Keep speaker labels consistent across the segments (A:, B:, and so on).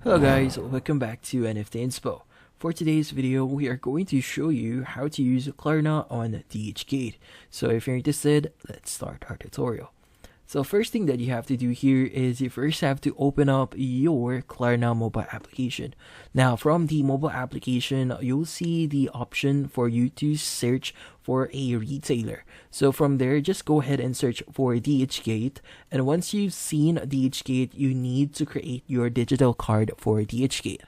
A: Hello guys, welcome back to NFT Inspo. For today's video, we are going to show you how to use Klarna on Dhgate. So if you're interested, let's start our tutorial. So first thing that you have to do here is you first have to open up your Klarna mobile application. Now from the mobile application, you'll see the option for you to search for a retailer. So from there, just go ahead and search for Dhgate. And once you've seen Dhgate, you need to create your digital card for Dhgate.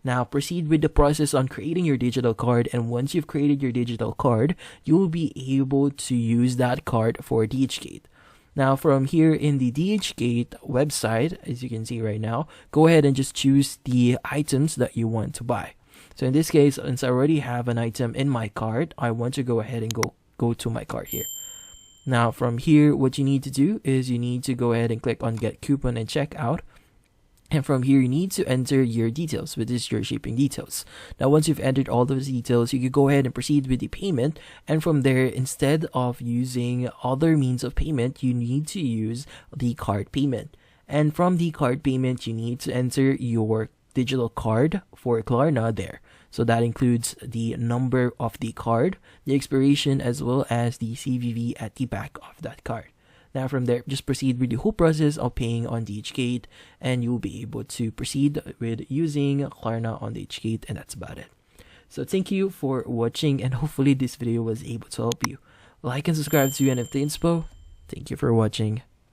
A: Now proceed with the process on creating your digital card, and once you've created your digital card, you'll be able to use that card for Dhgate. Now from here in the Dhgate website, as you can see right now, go ahead and just choose the items that you want to buy. So in this case, since I already have an item in my cart, I want to go ahead and go to my cart here. Now from here, what you need to do is you need to go ahead and click on Get Coupon and Checkout. And from here, you need to enter your details, which is your shipping details. Now, once you've entered all those details, you can go ahead and proceed with the payment. And from there, instead of using other means of payment, you need to use the card payment. And from the card payment, you need to enter your digital card for Klarna there. So that includes the number of the card, the expiration, as well as the CVV at the back of that card. Now from there, just proceed with the whole process of paying on Dhgate, and you'll be able to proceed with using Klarna on Dhgate, and that's about it. So thank you for watching, and hopefully this video was able to help you. Like and subscribe to NFT Inspo. Thank you for watching.